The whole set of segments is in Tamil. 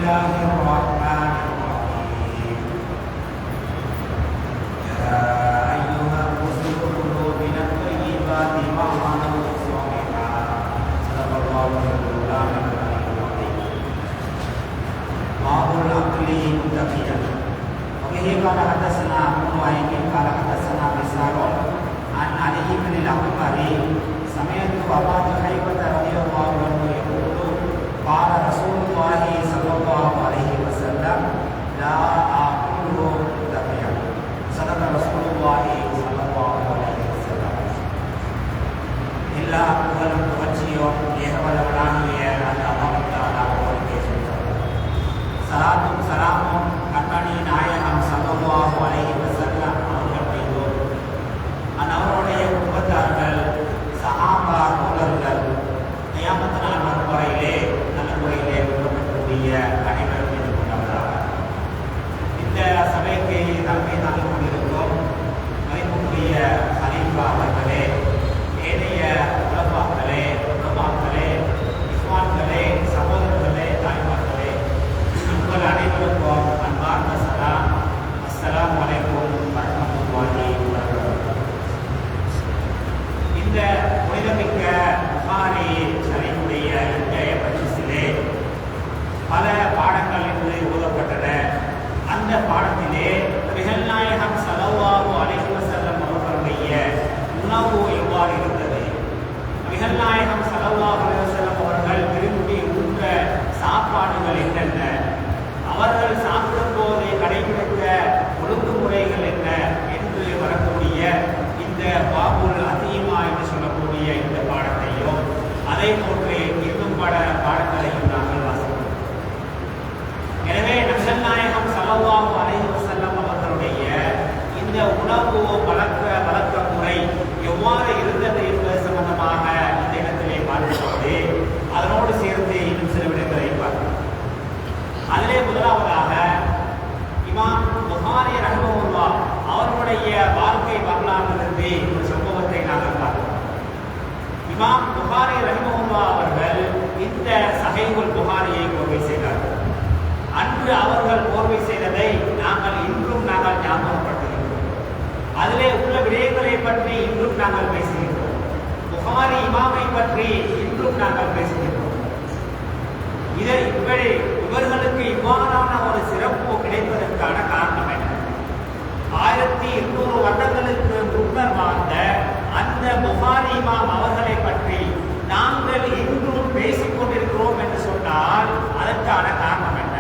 الله الرحمن الرحيم يا أيها الرسل كلوا من الطيبات واعملوا صالحا صدق الله العظيم. باب العقل متقيا وبه قال حدثنا ابن وهيب قال حدثنا بشار عن علي بن الأكبر سمعت أبا جهيفة رضي الله عنه يقول قال رسول الله صلى الله عليه وسلم لا آكله متقيا صدق رسول الله صلى الله عليه وسلم. எல்லா புகழும் புகழ்ச்சியும் ஏகவல்லவனாகிய அந்த அல்லாஹ் தஆலா அவர்களுக்கே சொந்தம். ஸலாத்தும் ஸலாமும் கண்மணி நாயகம் ஸல்லல்லாஹு அலைஹி வஸல்லம் அவர்கள் மீதும் அவருடைய குடும்பத்தார்கள் சஹாபா தோழர்கள் கியாமத் நாள் மறுமுறையிலே நல்ல முறையிலே கொடுக்கக்கூடிய அனைவரும் மீது கொண்டவராக இந்த சபைக்கு தலைமை தாங்கி கொண்டிருக்கும் மதிப்புக்குரிய ஹலீஃபா அவர்களே, ஏனைய உலமாக்களே, இஸ்வான்களே, சகோதரர்களே, தாய்மார்களே, உங்கள் அனைவருக்கும் அன்பார்ந்த சலாம். அஸ்ஸலாமு அலைக்கும் வரஹ்மத்துல்லாஹி வபரகாத்துஹு. இந்த புனிதமிக்க புகாரி ஷரீஃபுடைய இன்றைய மஜ்லிஸிலே பல பாடங்கள் இன்று ஓதப்பட்டன. அந்த பாடத்திலே நபிகள் நாயகம் ஸல்லல்லாஹு அலைஹி வஸல்லம் அவர்களுடைய உணவு எவ்வாறு இருந்தது, நபிகள் நாயகம் ஸல்லல்லாஹு அலைஹி வஸல்லம் அவர்கள் விரும்பி உண்ட சாப்பாடுகள் என்னென்ன, அவர்கள் சாப்பிடும் போது கடைபிடித்த ஒழுங்குமுறைகள் என்ன என்று வரக்கூடிய இந்த பாபுல் அதீமா என்று சொல்லக்கூடிய இந்த பாடத்தையும் அதை போன்று இன்னும் பல பாடங்களையும் நாங்கள் வாசிக்கிறோம். எனவே நபிகள் நாயகம் ஸல்லல்லாஹு அலைஹி வஸல்லம் அவர்களுடைய இந்த உணவு வழக்க முறை எவ்வாறு இருந்தது என்பது சம்பந்தமாக இந்த இடத்திலே பார்க்கும்போது அதனோடு சேர்த்து இன்னும் சில விடங்களை பார்க்கிறோம். அதிலே முதலாவதாக இமாம் புகாரி ரஹ்மத்துல்லாஹ் அவர்களுடைய வாழ்க்கை வரலாற்றிலிருந்து ஒரு சம்பவத்தை நாங்கள் பார்க்கிறோம். இமாம் புகாரி ரஹ்மத்துல்லாஹ் அவர்கள் இந்த சஹீஹுல் புகாரியை கோர்வை செய்தார்கள். அன்று அவர்கள் கோர்வை செய்ததை இன்றும் நாங்கள் ஞாபகப்படுத்துகிறோம். அதிலே உள்ள விடயங்களை பற்றி இன்றும் நாங்கள் பேசுகிறோம். புகாரி இமாமை பற்றி இன்றும் நாங்கள் பேசுகிறோம். இவர்களுக்கு இவ்வாறான ஒரு சிறப்பு கிடைப்பதற்கான காரணம் என்ன? 1200 வருடங்களுக்கு முன்னர் வாழ்ந்த அந்த புகாரி இமாம் அவர்களை பற்றி நாங்கள் இன்றும் பேசிக் கொண்டிருக்கிறோம் என்று சொன்னால் அதற்கான காரணம் என்ன?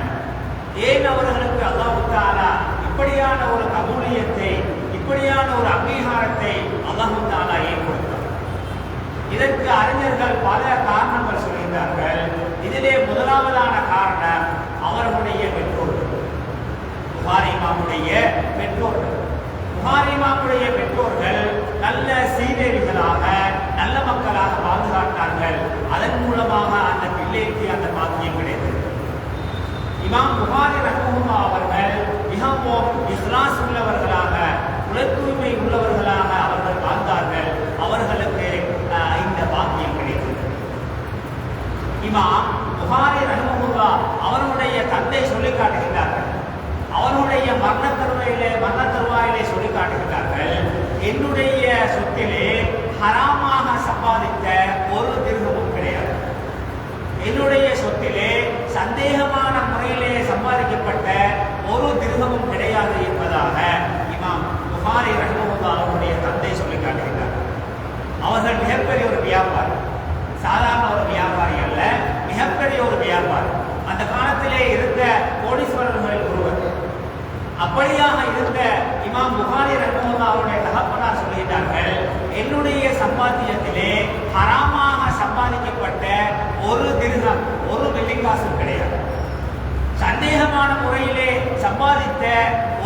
ஏன் அவர்களுக்கு அல்லாஹ் தஆலா இப்படியான ஒரு கபூலியத்தை, இப்படியான ஒரு அங்கீகாரத்தை அல்லாஹ் தஆலா ஏன் கொடுத்தார்? இதற்கு அறிஞர்கள் பல காரணங்கள் சொல்கிறார்கள். இதிலே முதலாவதான காரணம் அவர்களுடைய பெற்றோர்கள், புகாரி இமாமுடைய பெற்றோர்கள். புகாரி இமாமுடைய பெற்றோர்கள் நல்ல சீதேவிகளாக, நல்ல மக்களாக வாழ்ந்து காட்டினார்கள். அதன் மூலமாக அந்த பிள்ளைக்கு அந்த பாக்கியம் கிடைத்தது. இமாம் புகாரி ரஹ்மத்துல்லாஹ் அவர்கள் மிகவும் இஹ்லாஸ் உள்ளவர்களாக, உல தூய்மை உள்ளவர்களாக அவர்கள் வாழ்ந்தார்கள். அவர்களுக்கு இந்த பாக்கியம் கிடைத்தது. இமாம் புகாரி ரஹ்மத்துல்லாஹ் அவர்களுடைய தந்தை சொல்லி காட்டுகிறார்கள். அவருடைய மரண தருவாயிலே சொல்லி காட்டுகிறார்கள், என்னுடைய சொத்திலே ஹராமாக சம்பாதித்த ஒரு திர்ஹமும் கிடையாது. என்னுடைய சொத்திலே சந்தேகமான முறையிலே சம்பாதிக்கப்பட்ட ஒரு திர்ஹமும் கிடையாது என்பதாக இமாம் புகாரி ரஹ்மத்துல்லாஹ் அவருடைய தந்தை சொல்லி காட்டுகிறார். அவர்கள் மிகப்பெரிய ஒரு வியாபாரி, சாதாரண ஒரு வியாபாரி அல்ல, மிகப்பெரிய ஒரு வியாபாரி. அந்த காலத்திலே இருந்த கோடீஸ்வரர்களில் ஒருவர். அப்படியாக இருந்த இமாம் புகாரி ரஹ்மத்துல்லாஹ் அவருடைய தகப்பனார் சொல்கிறார்கள், என்னுடைய சம்பாத்தியத்திலே ஹராமாக சம்பாதிக்கப்பட்ட ஒரு திர்ஹம், ஒரு வெள்ளிக்காசும் கிடையாது. சந்தேகமான முறையிலே சம்பாதித்த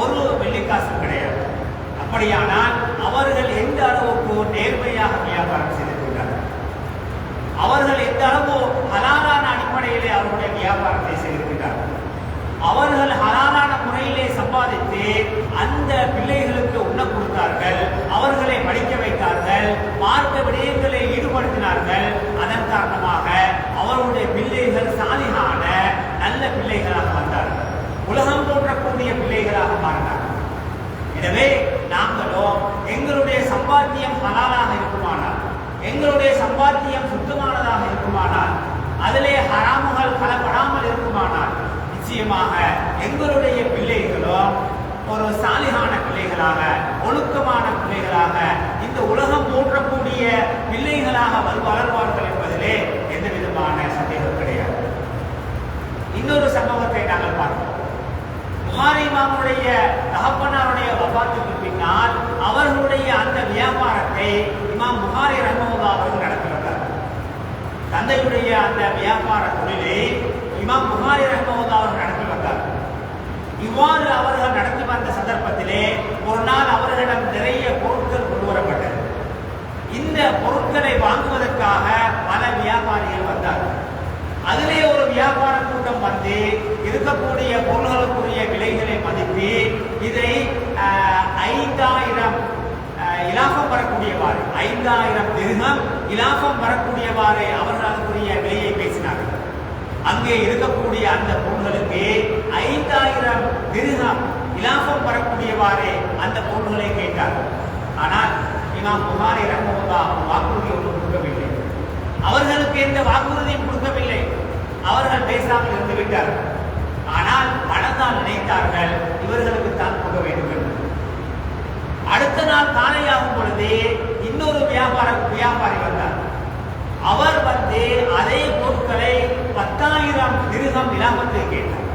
ஒரு வெள்ளிக்காசும் கிடையாது. அப்படியானால் அவர்கள் எந்த அளவுக்கு நேர்மையாக வியாபாரம் செய்திருக்கிறார்கள், அவர்கள் எந்த அளவு ஹலாலான அடிப்படையிலே அவருடைய வியாபாரத்தை செய்திருக்கிறார்கள். அவர்கள் ஹலாலான முறையிலே சம்பாதித்து அந்த பிள்ளைகளுக்கு உண்ண கொடுத்தார்கள், அவர்களை படிக்க வைத்தார்கள், மார்க்க விடயங்களை ஈடுபடுத்தினார்கள். அதன் காரணமாக அவருடைய பிள்ளைகள் சாலிகான நல்ல பிள்ளைகளாக சம்பாத்தியம் ஹலாலாக இருக்குமானால், எங்களுடைய சம்பாத்தியம் சுத்தமானதாக இருக்குமானால், அதிலே ஹராமுகள் கலப்படாமல் இருக்குமானால், நிச்சயமாக எங்களுடைய பிள்ளைகளும் ஒரு சாலிகான பிள்ளைகளாக, ஒழுக்கமான பிள்ளைகளாக, இந்த உலகம் போற்றக்கூடிய பிள்ளைகளாக வளர்வார்கள் என்பதிலே எந்த விதமான சந்தேகம் கிடையாது. இன்னொரு சம்பவத்தை நாங்கள் பார்ப்போம். புகாரி இமாமுடைய தகப்பனாருடைய வஃபாத்துக்கு பின்னால் அவர்களுடைய அந்த வியாபாரத்தை இமாம் புகாரி ரஹ்மத்துல்லாஹி அவர்கள் நடத்தி வந்தார். தந்தையுடைய அந்த வியாபார தொழிலை இமாம் புகாரி ரஹ்மத்துல்லாஹி அவர்கள் நடத்தி வந்தார். இவ்வாறு அவர்கள் நடத்தி வந்த சந்தர்ப்பத்திலே ஒரு நாள் அவர்களிடம் நிறைய பொருட்கள் கொண்டு வரப்பட்டது. இந்த பொருட்களை வாங்குவதற்காக பல வியாபாரிகள் வந்தார்கள். அதிலே ஒரு வியாபார கூட்டம் வந்து இருக்கக்கூடிய பொருள்களுக்குரிய விலைகளை மதித்து இதை 5000 இலாபம் வரக்கூடியவாறு, 5000 திர்ஹம் இலாபம் வரக்கூடியவாறு அவர்கள் அதற்குரிய விலையை பேசினார்கள். அங்கே இருக்கக்கூடிய அந்த பொருள்களுக்கு 5000 திர்ஹம் இலாபம் வரக்கூடியவாறு அந்த பொருள்களை கேட்டார்கள். ஆனால் இமாம் புகாரி ரஹ்மத்துல்லாஹி வாக்குறுதி ஒன்று கொடுக்கவில்லை. அவர்களுக்கு எந்த வாக்குறுதியும் கொடுக்கவில்லை. அவர்கள் பேசாமல் இருந்து விட்டார்கள். ஆனால் மனதால் நினைத்தார்கள் இவர்களுக்கு தான் கொடுக்க வேண்டும் என்று. அடுத்த நாள் காலையாகும் பொழுது இன்னொரு வியாபாரி வந்தார். அவர் வந்து அதே பொருட்களை 10,000 திர்ஹம் இலாபத்தை கேட்டார்.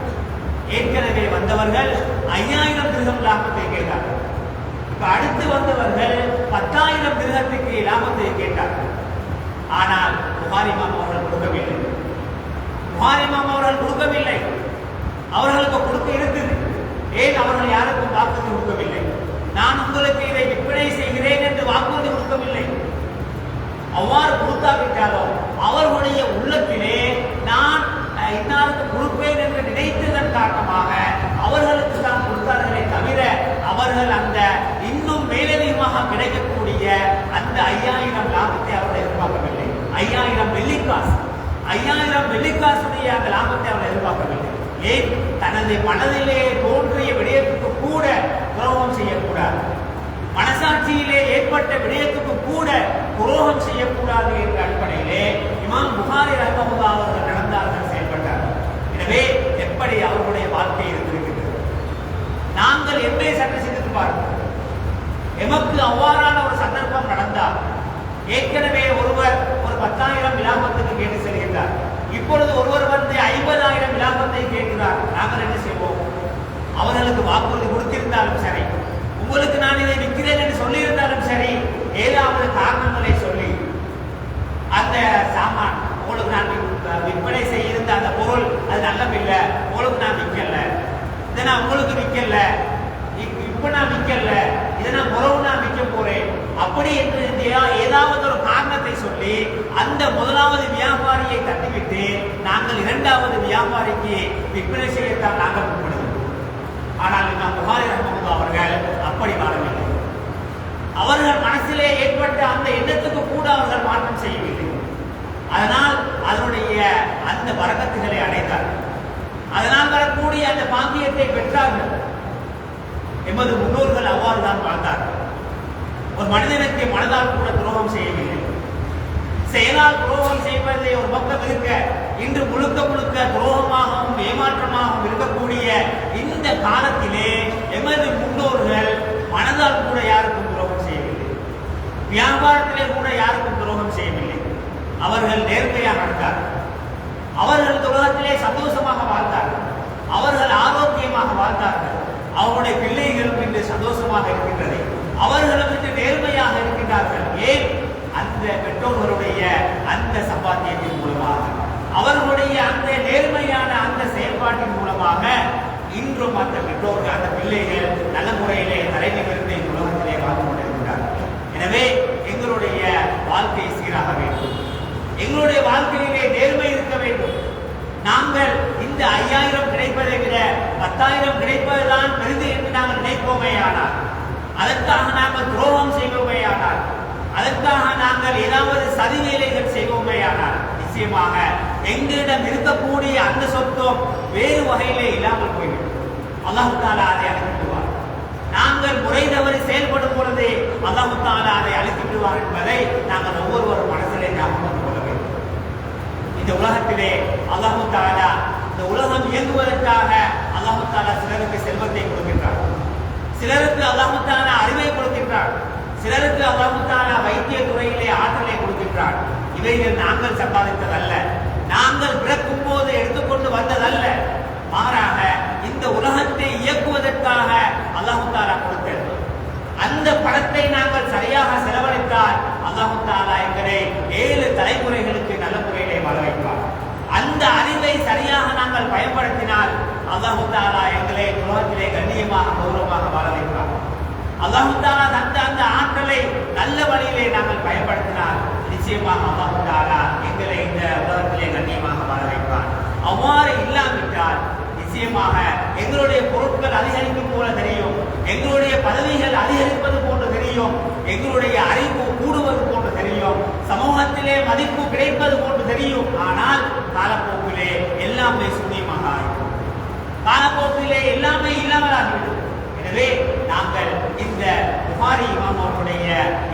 ஏற்கனவே வந்தவர்கள் 5000 திர்ஹம் லாபத்தை கேட்டார்கள். இப்ப அடுத்து வந்தவர்கள் 10,000 திர்ஹத்துக்கு லாபத்தை கேட்டார்கள். ஆனால் புகாரி இமாம் அவர்கள் கொடுக்கவில்லை. புகாரி இமாம் அவர்கள் கொடுக்கவில்லை. அவர்களுக்கு கொடுக்க இருக்குது. ஏன் அவர்கள் யாருக்கும் வாக்குறுதி கொடுக்கவில்லை? நான் உங்களுக்கு இதை விற்பனை செய்கிறேன் என்று வாக்குறுதி கொடுக்கவில்லை. அவ்வாறு கொடுக்காவிட்டாலும் அவர்களுடைய உள்ளத்திலே நான் இன்னாருக்கு கொடுப்பேன் என்று நினைத்ததன் காரணமாக அவர்களுக்கு தான் கொடுத்தார்களே தவிர அவர்கள் அந்த இன்னும் மேலதிகமாக கிடைக்கக்கூடிய அந்த 5000 லாபத்தை அவர்கள் எதிர்பார்க்கவில்லை. 5000 வெள்ளிக்காசு, 5000 வெள்ளிக்காசுடைய அந்த லாபத்தை அவர்கள் எதிர்பார்க்கவில்லை. ஏன்? தனது மனதிலே தோன்றிய விடயத்துக்கு கூட துரோகம் செய்யக்கூடாது, மனசாட்சியிலே ஏற்பட்ட விடயத்துக்கு கூட துரோகம் செய்யக்கூடாது என்ற அடிப்படையிலே இமாம் புகாரி ரஹ்மத்துல்லாஹி அவர்கள் நடந்தார்கள், செயல்பட்டார்கள். எனவே எப்படி அவர்களுடைய வாழ்க்கை இருந்திருக்கிறது? நாங்கள் எப்படி சற்று சிந்தித்து பார்க்கிறோம். எமக்கு அவ்வாறான ஒரு சந்தர்ப்பம் நடந்தால், ஏற்கனவே ஒருவர் ஒரு 10,000 விலாபத்துக்கு கேட்டு செல்கின்றார். இப்பொழுது ஒருவர் வந்து 50,000 விலாபத்தை கேட்கிறார். நாங்கள் என்ன செய்வோம்? அவர்களுக்கு வாக்குறுதி கொடுத்திருந்தாலும் சரி, உங்களுக்கு நான் இதை விற்கிறேன் என்று சொல்லியிருந்தாலும் சரி, ஏதாவது காரணங்களை சொல்லி அந்த சாமான் உங்களுக்கு நான் விற்பனை செய்திருந்த அந்த பொருள் அது நல்லவில்லை, உங்களுக்கு நான் விற்கல, இதை நான் உங்களுக்கு விற்கல, இப்ப நான் விற்கல, இதை நான் உறவு நான் விற்க போறேன் அப்படி என்று ஏதாவது ஒரு காரணத்தை சொல்லி அந்த முதலாவது வியாபாரியை தட்டிவிட்டு நாங்கள் இரண்டாவது வியாபாரிக்கு விற்பனை செய்யத்தான் நாங்கள் முற்படுகிறோம். ஆனால் இமாம் புகாரி ரஹ்மத்துல்லாஹி அவர்கள் அப்படி வாழவில்லை. அவர்கள் மனசிலே ஏற்பட்ட அந்த எண்ணத்துக்கு கூட அவர்கள் மாற்றம் செய்யவில்லை. அதனால் அதனுடைய அந்த பரக்கத்துகளை அடைந்தார்கள். அதனால் வரக்கூடிய அந்த பாக்கியத்தை பெற்றார்கள். எமது முன்னோர்கள் அவ்வாறு தான் வாழ்ந்தார்கள். ஒரு மனிதனுக்கு மனதால் கூட துரோகம் செய்யவில்லை. செயலால் துரோகம் செய்வதை ஒரு பக்கம் இருக்க, இன்று முழுக்க முழுக்க துரோகமாகவும் ஏமாற்றமாகவும் இருக்கக்கூடிய இந்த காலத்திலே எமது முன்னோர்கள் மனதால் கூட யாருக்கும் துரோகம் செய்யவில்லை. வியாபாரத்திலே கூட யாருக்கும் துரோகம் செய்யவில்லை. அவர்கள் நேர்மையாக நடந்தார்கள். அவர்கள் உலகத்திலே சந்தோஷமாக வாழ்ந்தார்கள். அவர்கள் ஆரோக்கியமாக வாழ்ந்தார்கள். அவருடைய பிள்ளைகளும் இன்று சந்தோஷமாக இருக்கின்றது. அவர்களும் இன்று நேர்மையாக இருக்கின்றார்கள். ஏன்? அந்த பெற்றோர்களுடைய அந்த சம்பாத்தியத்தின் மூலமாக, அவர்களுடைய அந்த நேர்மையான அந்த செயல்பாட்டின் மூலமாக இன்றும் அந்த பெற்றோர்கள், அந்த பிள்ளைகள் நல்ல முறையிலே தலைநிமிர்ந்து உலகத்திலே வாழ்ந்து கொண்டிருக்கிறார்கள். எனவே எங்களுடைய வாழ்க்கை சீராக வேண்டும். எங்களுடைய வாழ்க்கையிலே நேர்மை இருக்க வேண்டும். நாங்கள் இந்த 5000 கிடைப்பதை விட 10,000 கிடைப்பதுதான் பெரிது என்று நாங்கள் நினைப்போமேயானால், அதற்காக நாங்கள் துரோகம் செய்வோமேயானால், அதற்காக நாங்கள் ஏதாவது சதி வேலைகள் செய்வோமேயானால், நிச்சயமாக எங்களிடம் இருக்கக்கூடிய அந்த சொத்தும் வேறு வகையிலே இல்லாமல் போய்விடும். அல்லாஹ் தஆலா அதை அனுப்பிடுவார். நாங்கள் முறை தவறி செயல்படும் பொழுது அல்லாஹ் தஆலா அதை அழித்து விடுவார் என்பதை நாங்கள் ஒவ்வொருவரும் மனதிலே ஞாபகம் கொள்ள வேண்டும். இந்த உலகத்திலே அல்லாஹ் தஆலா இந்த உலகம் இயங்குவதற்காக அல்லாஹ் தஆலா சிலருக்கு செல்வத்தை கொடுக்கின்றார், சிலருக்கு அல்லாஹ் தஆலா அறிவை கொடுக்கின்றார், சிலருக்கு அல்லாஹ் தஆலா வைத்திய துறையிலே ஆற்றலை கொடுக்கின்றார். இவைகள் நாங்கள் சம்பாதித்ததல்ல, நாங்கள் பிறக்கும் போது எடுத்துக்கொண்டு வந்ததல்ல. மாறாக இந்த உலகத்தை இயக்குவதற்காக அல்லாஹ் தஆலா கொடுத்தது. அந்த பணத்தை நாங்கள் சரியாக செலவழித்தால் அல்லாஹ் தஆலா எங்களை 7 தலைமுறைகளுக்கு நல்ல முறையிலே வாழ வைப்பார். அந்த அறிவை சரியாக நாங்கள் பயன்படுத்தினால் அல்லாஹ் தஆலா எங்களை உலகத்திலே கண்ணியமாக கௌரவமாக வாழ வைப்பார். அல்லாஹ் தஆலா தந்த அந்த ஆற்றலை நல்ல வழியிலே நாங்கள் பயன்படுத்தினால் நிச்சயமாக அல்லாஹ் தஆலா எங்களை இந்த உலகத்திலே கண்ணியமாக வாழ வைப்பார். அவ்வாறு இல்லாவிட்டால் நிச்சயமாக எங்களுடைய பொருட்கள் அதிகரிக்கும் போல தெரியும், எங்களுடைய பதவிகள் அதிகரிப்பது போன்று தெரியும், எங்களுடைய அறிவு கூடுவது போன்று தெரியும், சமூகத்திலே மதிப்பு கிடைப்பது போன்று தெரியும். ஆனால் காலப்போக்கிலே எல்லாமே சூன்யமாக ஆகும், காலப்போக்கிலே எல்லாமே இல்லாமலாகிவிடும். எனவே நாங்கள் இந்த புகாரி இமாம் அவர்களுடைய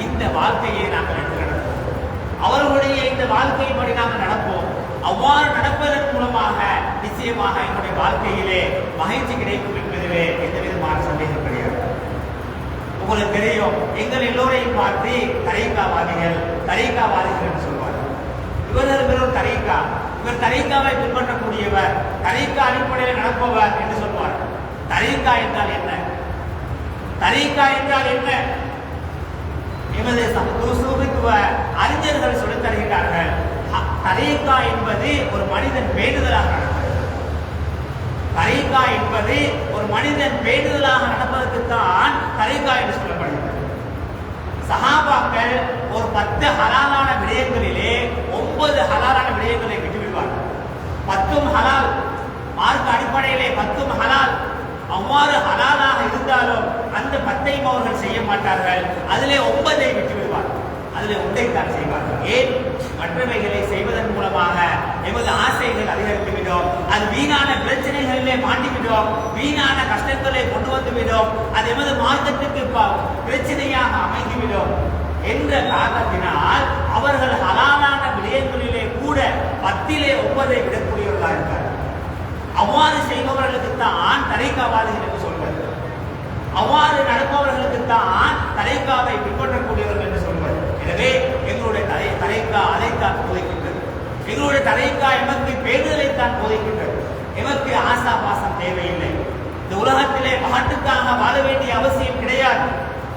இந்த வாழ்க்கையை நாங்கள் எடுத்து நடப்போம், அவர்களுடைய இந்த வாழ்க்கைப்படி நாங்கள் நடப்போம். அவ்வாறு நடப்பதன் மூலமாக நிச்சயமாக எங்களுடைய வாழ்க்கையிலே மகிழ்ச்சி கிடைக்கும் என்பதிலே எந்த விதமான சந்தேகம் கிடையாது. உங்களுக்கு தெரியும், எங்கள் எல்லோரையும் பார்த்து தரீகாவாதிகள் என்று சொல்வார்கள். இவர்கள் வெறும் தரீகா, இவர் தரீகாவை பின்பற்றக்கூடியவர், தரீகா அடிப்படையில் நடப்பவர் என்று சொல்வார்கள். தரீகா என்றால் என்ன? தரீகா என்றால் என்ன? எமது சமூகத்துவ அறிஞர்கள் சொல்லித் தருகிறார்கள், தரீகா என்பது ஒரு மனிதன் பேணுதலாக நடப்பது. தரீகா என்பது ஒரு மனிதன் பேணுதலாக நடப்பதற்குத்தான் தரீகா என்று சொல்லப்படுகிறது. சஹாபாக்கள் ஒரு 10 ஹலாலான விடயங்களிலே 9 ஹலாலான விடயங்களை விட்டுவிடுவார்கள். 10 ஹலால், மார்க்க அடிப்படையிலே 10 ஹலால். அவ்வாறு ஹலாலாக இருந்தாலும் அந்த 10ஐயும் அவர்கள் செய்ய மாட்டார்கள், அதிலே 9ஐ விட்டு விடுவார்கள், அதிலே 1ஐத்தான் செய்வார்கள். ஏன்? மற்றவைகளை செய்வதன் மூலமாக எமது ஆசைகள் அதிகரித்துவிடும், அது வீணான பிரச்சனைகளிலே மாட்டிவிடும், வீணான கஷ்டங்களை கொண்டு வந்துவிடும், அது எமது மார்க்கத்துக்கு பிரச்சனையாக அமைந்துவிடும் என்ற காரணத்தினால் அவர்கள் ஹலாலான விடயங்களிலே கூட 10இலே 9ஐ விடக்கூடியவர்களாக இருக்கார்கள். அவ்வாறு செய்பவர்களுக்கு தான் தரீகாவாதிகள் என்று சொல்வது, அவ்வாறு நடப்பவர்களுக்கு தான் தரீகாவை பின்பற்றக்கூடியவர்கள் என்று சொல்வது. எனவே எங்களுடைய தரீகா அதைத்தான் போதிக்கின்றது, எங்களுடைய தரீகா எமக்கு பேணுதலைத்தான் போதிக்கின்றது. எமக்கு ஆசா பாசம் தேவையில்லை, இந்த உலகத்திலே பாட்டுக்காக வாழ வேண்டிய அவசியம் கிடையாது.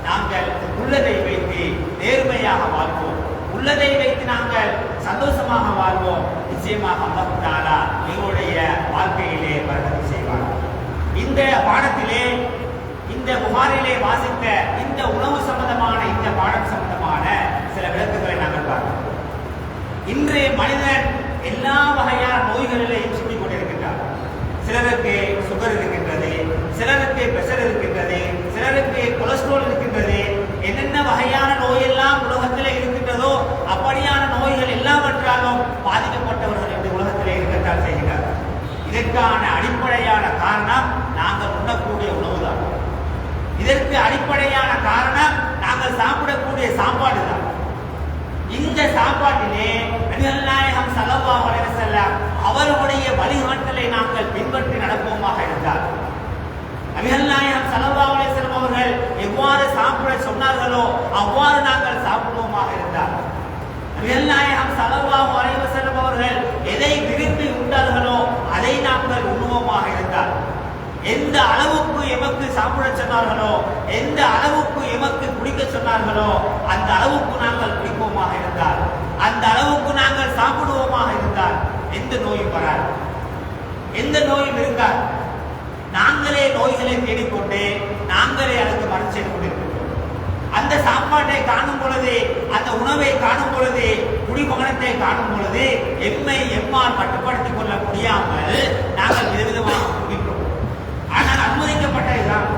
நாங்கள் உள்ளதை வைத்து நேர்மையாக வாழ்வோம், உள்ளதை வைத்து நாங்கள் சந்தோஷமாக வாழ்வோம். நிச்சயமாக அல்லாஹ் தஆலா எங்களுடைய வாழ்க்கையிலே பரக்கத் செய்வார். இந்த பாடத்திலே, இந்த புகாரிலே வாசித்த இந்த உணவு சம்பந்தமான இந்த பாடம் சம்பந்தமான சில விளக்கங்களை நாங்கள் பார்க்கிறோம். இன்று மனிதன் எல்லா வகையான நோய்களிலேயும் சிக்கிக் கொண்டிருக்கின்றார். சிலருக்கு சுகர் இருக்கின்றது, சிலருக்கு பிரஷர் இருக்கின்றது, சிலருக்கு கொலஸ்ட்ரால் இருக்கின்றது. என்னென்ன வகையான நோயெல்லாம் உலகத்திலே இருக்கின்றதோ அப்படியான நோய்கள் எல்லாவற்றாலும் பாதிக்கப்பட்டவர்கள் இந்த உலகத்திலே இருக்கத்தான் செய்கிறார்கள். இதற்கான அடிப்படையான காரணம் நாங்கள் உண்ணக்கூடிய உணவுதான். இதற்கு அடிப்படையான காரணம் நாங்கள் சாப்பிடக்கூடிய சாப்பாடு தான். இந்த சாப்பாட்டிலே நபிகள் நாயகம் ஸல்லல்லாஹு அலைஹி வஸல்லம் அவர்களுடைய வழிகாட்டலை நாங்கள் பின்பற்றி நடப்போமாக இருந்தால், நபிகள் நாயகம் ஸல்லல்லாஹு அலைஹி வஸல்லம் அவர்கள் எவ்வாறு சாப்பிட சொன்னார்களோ அவ்வாறு நாங்கள் சாப்பிடுவோமாக இருந்தால், நபிகள் நாயகம் ஸல்லல்லாஹு அலைஹி வஸல்லம் அவர்கள் எதை விரும்பி உண்டார்களோ அதை நாங்கள் உண்ணுவோமாக இருந்தால், எந்த அளவுக்கு எமக்கு சாப்பிட சொன்னார்களோ, எந்த அளவுக்கு எமக்கு குடிக்க சொன்னார்களோ அந்த அளவுக்கு நாங்கள் குடிப்போமாக இருந்தால், அந்த அளவுக்கு நாங்கள் சாப்பிடுவோமாக இருந்தால் எந்த நோயும் வராது, எந்த நோயும் இருக்காது. நாங்களே நோய்களை தேடிக்கொண்டு நாங்களே அதுக்கு மருந்து செய்து கொண்டிருக்கிறோம். அந்த சாப்பாட்டை காணும் பொழுது, அந்த உணவை காணும் பொழுது, குடிமகனத்தை காணும் பொழுது எம்மால் கட்டுப்படுத்திக் கொள்ள முடியாமல் நாங்கள் விதவிதமாக குடிக்கிறோம். ஆனால் அனுமதிக்கப்பட்டதுதான்,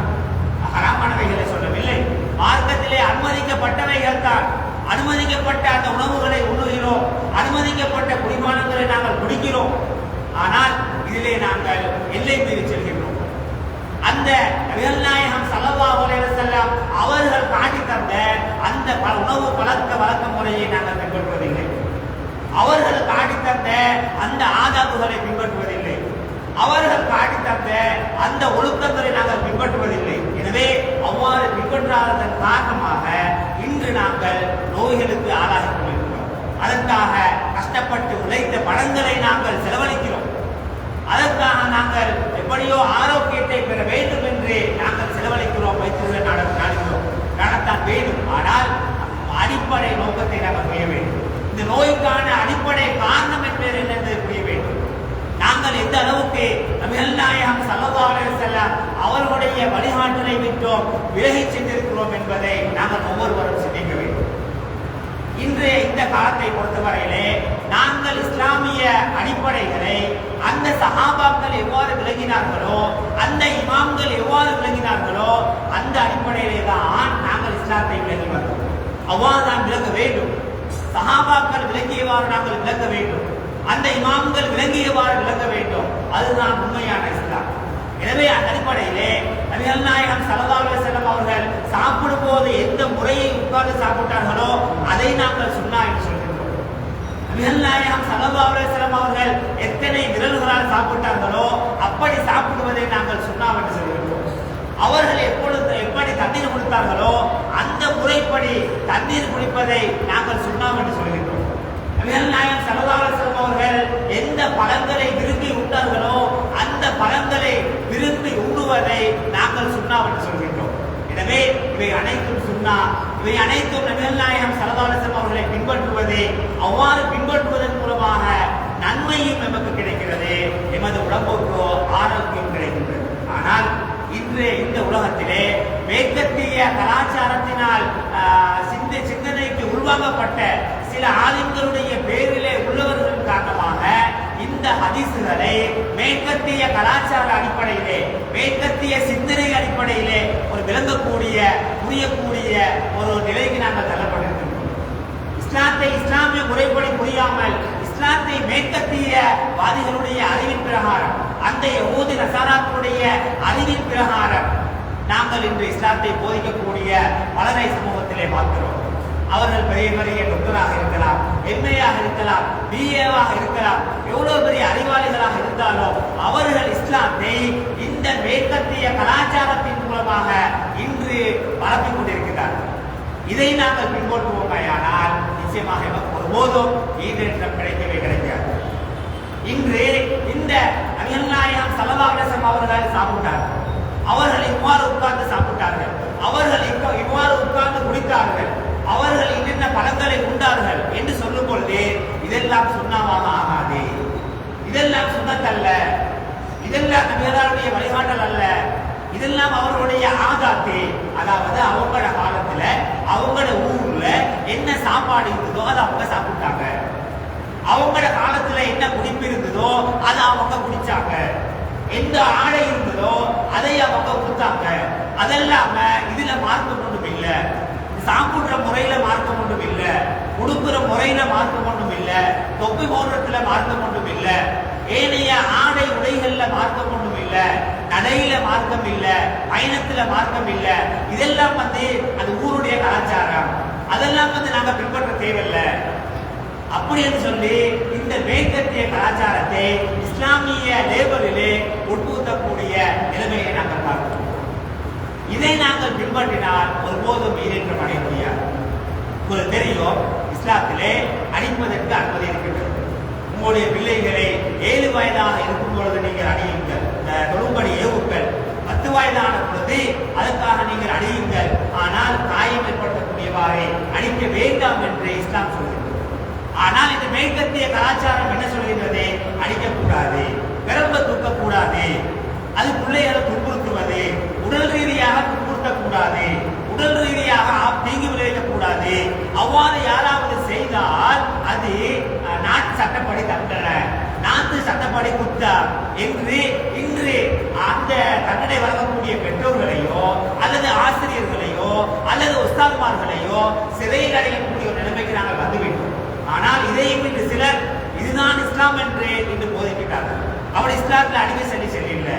ஹராமானவைகளை சொல்லவில்லை, மார்க்கத்திலே அனுமதிக்கப்பட்டவைகள் தான். அனுமதிக்கப்பட்ட அந்த உணவுகளை உண்ணுகிறோம், அனுமதிக்கப்பட்ட குடிபானங்களை நாங்கள் குடிக்கிறோம். ஆனால் இதிலே நாங்கள் எல்லை மீறி செல்கின்றோம். அந்த அந்த நபிகள் நாயகம் ஸல்லல்லாஹு அலைஹி வஸல்லம் அவர்கள் காட்டி தந்த அந்த உணவு பழக்க வழக்க முறையை நாங்கள் பின்பற்றுவதில்லை. அவர்கள் காட்டி தந்த அந்த ஆதாபுகளை பின்பற்றுவதில்லை. அவர்கள் காட்டி தந்த அந்த ஒழுக்கங்களை நாங்கள் பின்பற்றுவதில்லை. எனவே அவ்வாறு பின்பற்றாததன் காரணமாக இன்று நாங்கள் நோய்களுக்கு ஆளாகிக் கொண்டிருக்கிறோம். அதற்காக கஷ்டப்பட்டு உழைத்த பணங்களை நாங்கள் செலவழிக்கிறோம். அதற்காக நாங்கள் எப்படியோ ஆரோக்கியத்தை பெற வேண்டும் என்று நாங்கள் செலவழிக்கிறோம், வைத்திருந்த நாடுகிறோம், நடத்தான் வேண்டும். ஆனால் அடிப்படை நோக்கத்தை நாங்கள் புரிய வேண்டும். இந்த நோய்க்கான அடிப்படை காரணம் என்பது என்னென்று புரிய வேண்டும். நாங்கள் எந்த அளவுக்கு நபிகள் நாயகம் ஸல்லல்லாஹு அலைஹி வஸல்லம் அவர்களுடைய வழிகாட்டலை விட்டோம் விலகி சென்றிருக்கிறோம் என்பதை நாங்கள் ஒவ்வொருவரும் சிந்திக்க வேண்டும். இன்றைய இந்த காலத்தை பொறுத்தவரையிலே நாங்கள் இஸ்லாமிய அடிப்படைகளை அந்த சஹாபாக்கள் எவ்வாறு விளங்கினார்களோ, அந்த இமாம்கள் எவ்வாறு விளங்கினார்களோ, அந்த அடிப்படையிலே தான் நாங்கள் இஸ்லாத்தை விளங்கி வந்தோம். அவ்வாறு தான் விளங்க வேண்டும். சஹாபாக்கள் விளங்கியவாறு நாங்கள் விளங்க வேண்டும். அந்த இமாம்கள் விளங்கியவாறு விளங்க வேண்டும். அதுதான் உண்மையான இஸ்லாம். எனவே அந்த அடிப்படையிலே நபிகள் நாயகம் ஸல்லல்லாஹு அலைஹி வஸல்லம் அவர்கள் சாப்பிடும் போது எந்த முறையை உட்கார்ந்து சாப்பிட்டார்களோ அதை நாங்கள் சுன்னா என்று சொல்கின்றோம். நபிகள் நாயகம் ஸல்லல்லாஹு அலைஹி வஸல்லம் அவர்கள் எத்தனை விரல்களால் சாப்பிட்டார்களோ அப்படி சாப்பிடுவதை நாங்கள் சுன்னா என்று சொல்கின்றோம். அவர்கள் எப்படி தண்ணீர் குடித்தார்களோ அந்த முறைப்படி தண்ணீர் குடிப்பதை நாங்கள் சுன்னா என்று சொல்கின்றோம். நபிகள் நாயகம் ஸல்லல்லாஹு அலைஹி வஸல்லம் அவர்கள் எந்த பழங்களை விரும்பி உண்டார்களோ அந்த பழங்களை விரும்பி உண்ணுவதை நாங்கள் சுன்னா என்று சொல்கின்றோம். எனவே இவை அனைத்தும் சுன்னா, இவை அனைத்தும் நபிகள் நாயகம் ஸல்லல்லாஹு அலைஹி வஸல்லம் அவர்களை பின்பற்றுவது. அவ்வாறு பின்பற்றுவதன் மூலமாக நன்மையும் நமக்கு கிடைக்கிறது, எமது உடம்புக்கு ஆரோக்கியம் கிடைக்கின்றது. ஆனால் இன்று இந்த உலகத்திலே மேற்கத்திய கலாச்சாரத்தினால் சிந்தனைக்கு உருவாக்கப்பட்ட சில ஆலிம்களுடைய பேரிலே உள்ளவர்கள் காரணமாக இந்த ஹதீசுகளை மேற்கத்திய கலாச்சார அடிப்படையிலே, மேற்கத்திய சிந்தனை அடிப்படையிலே ஒரு விளங்கக்கூடிய புரியக்கூடிய ஒரு நிலைக்கு நாங்கள் தள்ளப்பட்டிருக்கின்றோம். இஸ்லாத்தை இஸ்லாமிய முறைப்படி புரியாமல் இஸ்லாத்தை மேற்கத்திய வாதிகளுடைய அறிவின் பிரகாரம், அந்த யஹூதி நசாராக்களுடைய அறிவின் பிரகாரம் நாங்கள் இன்று இஸ்லாத்தை போதிக்கக்கூடிய பலரை சமூகத்திலே பார்க்கிறோம். அவர்கள் பெரிய பெரிய டாக்டராக இருக்கலாம், எம்ஏயாக இருக்கலாம், பிஏவாக இருக்கலாம், எவ்வளவு பெரிய அறிவாளிகளாக இருந்தாலும் அவர்கள் இஸ்லாத்தை இந்த மேற்கத்திய கலாச்சாரத்தின் மூலமாக இன்று பரப்பிக் கொண்டிருக்கிறார்கள். இதை நாங்கள் பின்பற்றுவோமையானால் நிச்சயமாக நமக்கு ஒருபோதும் ஈடேற்றம் கிடைக்கவே கிடைக்காது. இன்று இந்த நபிகள் நாயகம் ஸல்லல்லாஹு அலைஹி வஸல்லம் அவர்கள் சாப்பிட்டார்கள், அவர்கள் இவ்வாறு உட்கார்ந்து சாப்பிட்டார்கள், அவர்கள் இவ்வாறு உட்கார்ந்து குடித்தார்கள், அவர்கள் என்னென்ன பழங்களை உண்டார்கள் என்று சொல்லும் பொழுது இதெல்லாம் சுன்னாவாக ஆகாது, இதெல்லாம் சுன்னத்தல்ல, இதெல்லாம் நபிகளுடைய வழிகாட்டல் அல்ல, இதெல்லாம் அவர்களுடைய ஆதாத்து. அதாவது அவங்களோட காலத்துல அவங்களோட ஊர்ல என்ன சாப்பாடு இருந்ததோ அதை அவங்க சாப்பிட்டாங்க, அவங்களோட காலத்துல என்ன குடிப்பு இருந்ததோ அதை அவங்க குடிச்சாங்க, எந்த ஆடை இருந்ததோ அதை அவங்க கொடுத்தாங்க. அதெல்லாம இதுல மார்க்கம் ஒன்றும் இல்லை, சாப்பிடுற முறையில மார்க்கம் ஒன்றும் இல்லை, உடுக்குற முறையில மார்க்கம் ஒன்றும் இல்லை, தொப்பி போடுறதுல மார்க்கம் ஒன்றும் இல்லை, ஏனைய ஆடை உடைகள்ல மார்க்கம் ஒன்றும் இல்லை, நடையில மார்க்கம் இல்லை, பயணத்துல மார்க்கம் இல்லை. இதெல்லாம் அது ஊருடைய கலாச்சாரம், அதெல்லாம் நாங்க பின்பற்ற தேவையில்லை. அப்படி என்று சொல்லி இந்த மேற்கத்திய கலாச்சாரத்தை இஸ்லாமிய லேபலிலே உட்புகுத்தக்கூடிய நிலைமையை நாங்கள் பார்க்கிறோம். இதை நாங்கள் பின்பற்றினால் ஒருபோதும் ஈடேற்றம் அடைய முடியாது. உங்களுக்கு தெரியும், இஸ்லாத்திலே அடிப்பதற்கு அனுமதி இருக்கின்றது. உங்களுடைய பிள்ளைகளை 7 வயதாக இருக்கும் பொழுது நீங்கள் அணியுங்கள், தொழும்படி ஏவுங்கள். 10 வயதான பொழுது அதற்காக நீங்கள் அணியுங்கள். ஆனால் காயம் ஏற்படுத்தக்கூடியவாறு அணிக்க வேண்டாம் என்று இஸ்லாம் சொல்கிறது. ஆனால் இந்த மேற்கத்திய கலாச்சாரம் என்ன சொல்கின்றது? அடிக்கக்கூடாது, விரம்ப தூக்கக்கூடாது, அது பிள்ளைகளை துன்புறுத்துவது, உடல் ரீதியாக துன்புறுத்தக்கூடாது, உடல் ரீதியாக தீங்கு விளைவிக்கக்கூடாது. அவ்வாறு யாராவது செய்தால் அது நாட்டு சட்டப்படி தண்டனை, நாட்டு சட்டப்படி குற்றம் என்று இன்று அந்த தண்டனை வழங்கக்கூடிய பெற்றோர்களையோ அல்லது ஆசிரியர்களையோ அல்லது உஸ்தாத்மார்களையோ சிறையில் அடையக்கூடிய ஒரு நிலைமைக்கு நாங்கள் வந்துவிட்டோம். ஆனால் இதையும் இன்று சிலர் இதுதான் இஸ்லாம் என்று இன்று போதிக்கிறார்கள். அப்படி இஸ்லாத்தில் அடிமை செல்ல,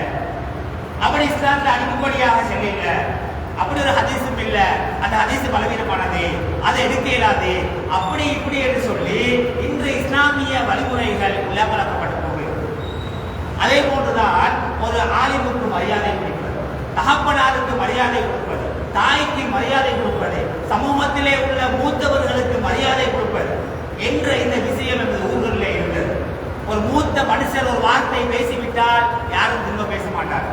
அப்படி இஸ்லாம் இஸ்லாத்துல அடிப்படையாக செல்ல, அப்படி ஒரு ஹதீஸும் இல்ல, அந்த ஹதீஸ் பலவீனமானது, அதை எடுக்க இயலாது, அப்படி இப்படி என்று சொல்லி இன்று இஸ்லாமிய வழிமுறைகள் இல்லாமலாக்கப்பட்டு போகிறது. அதே போன்றுதான் ஒரு ஆலிமுக்கு மரியாதை கொடுப்பது, தகப்பனாருக்கு மரியாதை கொடுப்பது, தாய்க்கு மரியாதை கொடுப்பது, சமூகத்திலே உள்ள மூத்தவர்களுக்கு மரியாதை கொடுப்பது என்ற இந்த விஷயம் எமது ஊர்களிலே இருந்தது. ஒரு மூத்த மனுஷர் ஒரு வார்த்தை பேசிவிட்டால் யாரும் திரும்ப பேச மாட்டார்.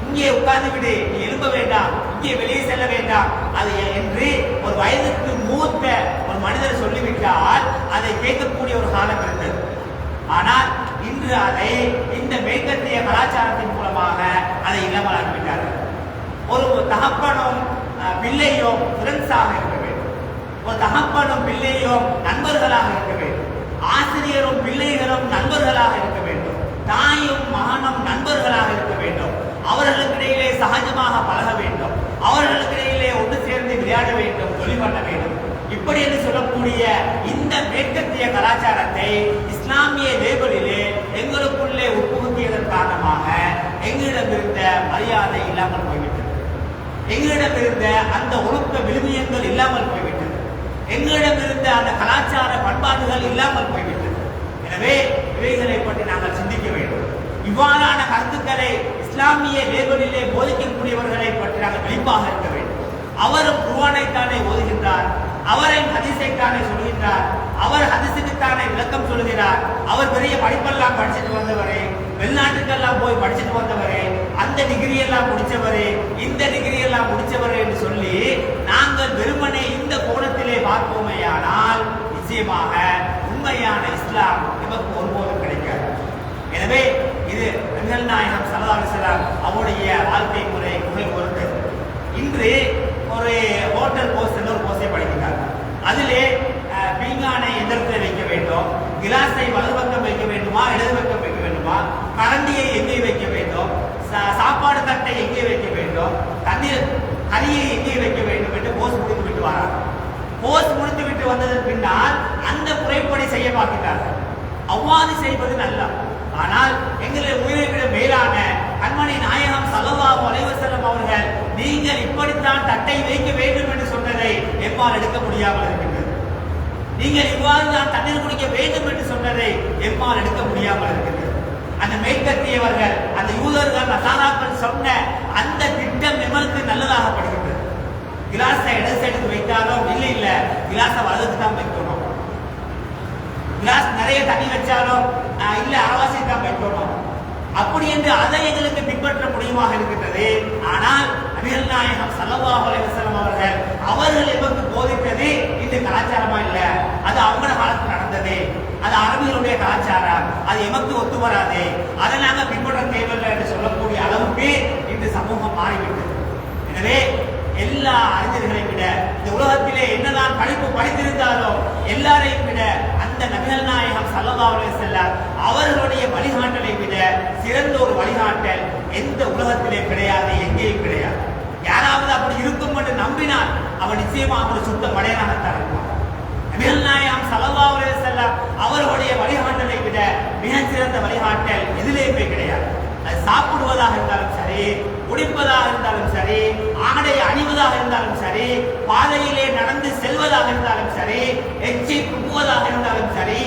இங்கே உட்கார்ந்து விடு, நீ எழும்ப வேண்டாம், இங்கே வெளியே செல்ல வேண்டாம் அது என்று ஒரு வயதுக்கு மூத்த ஒரு மனிதர் சொல்லிவிட்டால் அதை கேட்கக்கூடிய ஒரு காலம் இருந்தது. ஆனால் இன்று அதை இந்த மேற்கத்திய கலாச்சாரத்தின் மூலமாக அதை இல்லாமலாக்கிவிட்டார்கள். ஒரு தகப்பனும் பிள்ளையும் ஃப்ரெண்ட்ஸாக இருக்க வேண்டும், ஒரு தகப்பனும் பிள்ளையும் நண்பர்களாக இருக்க வேண்டும், ஆசிரியரும் பிள்ளைகளும் நண்பர்களாக இருக்க வேண்டும், தாயும் மகனும் நண்பர்களாக இருக்க வேண்டும், அவர்களுக்கிடையிலே சகஜமாக பழக வேண்டும், அவர்களுக்கிடையிலே ஒன்று சேர்ந்து விளையாட வேண்டும், தொழில் பண்ண வேண்டும். இப்படி என்று சொல்லக்கூடிய இந்த மேற்கத்திய கலாச்சாரத்தை இஸ்லாமிய லேபலிலே எங்களுக்குள்ளே உட்புகுத்தியதன் காரணமாக எங்களிடம் இருந்த மரியாதை இல்லாமல் போய்விட்டது, எங்களிடம் இருந்த அந்த ஒழுக்க விழுமியங்கள் இல்லாமல் போய்விட்டது, எங்களிடம் இருந்த அந்த கலாச்சார பண்பாடுகள் இல்லாமல் போய்விட்டது. எனவே இவைகளை பற்றி நாங்கள் சிந்திக்க வேண்டும். இவ்வாறான கருத்துக்களை இஸ்லாமிய லேபலிலே போதிக்கக்கூடியவர்களை பற்றி நாங்கள் விழிப்பாக இருக்க வேண்டும். அவரும் குர்ஆனைத்தானே ஓதுகின்றார், அவரின் ஹதீஸைத்தானே சொல்கின்றார், அவர் ஹதீஸுக்குத்தானே விளக்கம் சொல்கிறார், அவர் பெரிய படிப்பெல்லாம் படிச்சுட்டு வந்தவரே, வெளிநாட்டுக்கெல்லாம் போய் படிச்சுட்டு வந்தவரே, அந்த டிகிரி எல்லாம் முடிச்சவரே, இந்த டிகிரி எல்லாம் முடிச்சவரே என்று சொல்லி நாங்கள் வெறுமனே இந்த கோணத்திலே பார்ப்போமேயானால் நிச்சயமாக உண்மையான இஸ்லாம் நமக்கு ஒருபோதும் கிடைக்காது. எனவே இது நபிகள் நாயகம் ஸல்லல்லாஹு அலைஹி வஸல்லம் அவருடைய வாழ்க்கை முறை பொறுத்து இன்று ஒரு ஹோட்டல் போஸ்ட் ஒரு போஸ்டை படிக்கிறார். அதிலே பீங்கானை எதிர்த்து வைக்க வேண்டும், கிளாஸை வலது பக்கம் வைக்க வேண்டுமா இடது பக்கம் வைக்க வேண்டுமா, கரண்டியை எங்கே வைக்க வேண்டும், சாப்பாடு தட்டை எங்கே வைக்க வேண்டும், தண்ணீர் கரியை எங்கே வைக்க வேண்டும் என்று போஸ்ட் முடித்து விட்டு வரார். போஸ்ட் முடித்து விட்டு வந்ததன் பின்னால் அந்த முறைப்படி செய்ய பார்க்கிறார்கள். அவ்வாறு செய்வது நல்ல, ஆனால் எங்களை உயிரை விட மேலான கண்மணி நாயகம் ஸல்லல்லாஹு அலைஹி வஸல்லம் அவர்கள் நீங்கள் இப்படித்தான் தட்டை வைக்க வேண்டும் என்று சொன்னதை எம்மால் எடுக்க முடியாமல் இருக்கின்றது. நீங்கள் இவ்வாறு தான் தண்ணீர் குடிக்க வேண்டும் என்று சொன்னதை எம்மால் எடுக்க முடியாமல் இருக்கின்றது. அந்த மேற்கத்தியவர்கள், அந்த யூதர்கள், நசாராக்கள் சொன்ன அந்த திட்டம் எமக்கு நல்லதாக படுகின்றது. கிளாஸை இடது சைடுக்கு வைத்தாலும் இல்லை கிளாஸை வலதுக்கு தான் வைக்கணும், கிளாஸ் நிறைய தண்ணி வச்சாலும் இல்ல அரவாசி தான் வைக்கணும், அப்படி என்று அதை எங்களுக்கு பின்பற்ற முடியுமாக இருக்கின்றது. ஆனால் நபிகள் நாயகம் ஸல்லல்லாஹு அலைஹி வஸல்லம் அவர்கள் எமக்கு போதித்தது இந்த கலாச்சாரமா இல்ல, அது அவங்க காலத்தில் நடந்தது, அது அரபிகளுடைய கலாச்சாரம், அது எமக்கு ஒத்து வராது, அதை நாங்க பின்பற்ற தேவையில்லை என்று சொல்லக்கூடிய அளவுக்கு இந்த சமூகம் மாறிவிட்டது. எனவே எல்லா அறிஞர்களை விட இந்த உலகத்திலே என்னதான் படிப்பு படித்திருந்தாலும் எல்லாரையும் விட அந்த நபிகள் நாயகம் ஸல்லல்லாஹு அலைஹி வஸல்லம் அவர்களுடைய வழிகாட்டலை விட சிறந்த ஒரு வழிகாட்டல் எந்த உலகத்திலே கிடையாது, எங்கேயும் கிடையாது. யாராவது அப்படி இருக்கும் என்று நம்பினால் அவன் நிச்சயமாக ஒரு சுத்த மடையனாகத்தான் இருப்பான். நபிகள் நாயகம் ஸல்லல்லாஹு அலைஹி வஸல்லம் அவர்களுடைய வழிகாட்டலை விட மிகச் சிறந்த வழிகாட்டல் எதிலேயுமே கிடையாது. அது சாப்பிடுவதாக இருந்தாலும் சரி, குடிப்பதாக இருந்தாலும் சரி, ஆடை அணிவதாக இருந்தாலும் சரி, பாதையிலே நடந்து செல்வதாக இருந்தாலும் சரி, எச்சி துப்புவதாக இருந்தாலும் சரி,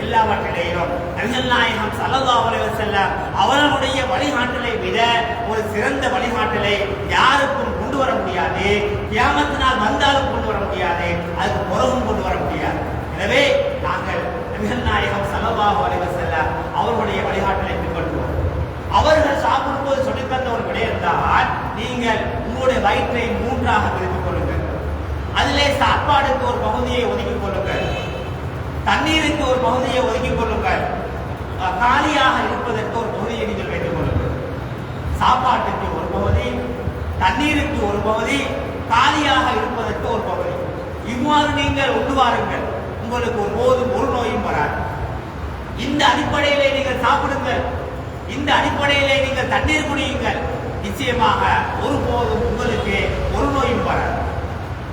எல்லாவற்றிலேயும் நபிகள் நாயகம் ஸல்லல்லாஹு அலைஹி வஸல்லம் அவர்களுடைய வழிகாட்டலை விட ஒரு சிறந்த வழிகாட்டலை யாருக்கும் கொண்டு வர முடியாது. கியாமத் நாள் வந்தாலும் கொண்டு வர முடியாது, அதுக்கு பிறகும் கொண்டு வர முடியாது. எனவே நாங்கள் நபிகள் நாயகம் ஸல்லல்லாஹு அலைஹி வஸல்லம் அவர்களுடைய வழிகாட்டலை பின்பற்றுவோம். அவர்கள் சாப்பிடும்போது சொல்லித்தந்த ஒரு விடயம் தான், நீங்கள் உங்களுடைய வயிற்றை மூன்றாக பிரித்துக் கொள்ளுங்கள், அதிலே சாப்பாடுக்கு ஒரு பகுதியை ஒதுக்கிக் கொள்ளுங்கள், தண்ணீருக்கு ஒரு பகுதியை ஒதுக்கிக் கொள்ளுங்கள், காலியாக இருப்பதற்கு ஒரு பகுதியை நீங்கள் வைத்துக் கொள்ளுங்கள். சாப்பாட்டுக்கு ஒரு பகுதி, தண்ணீருக்கு ஒரு பகுதி, காலியாக இருப்பதற்கு ஒரு பகுதி. இவ்வாறு நீங்கள் உண்டு வாருங்கள், உங்களுக்கு ஒருபோதும் ஒரு நோயும் வராது. இந்த அடிப்படையிலே நீங்கள் சாப்பிடுங்கள், இந்த அடிப்படையிலே நீங்கள் தண்ணீர் குடியுங்கள், நிச்சயமாக ஒருபோதும் உங்களுக்கு ஒரு நோயும் வராது.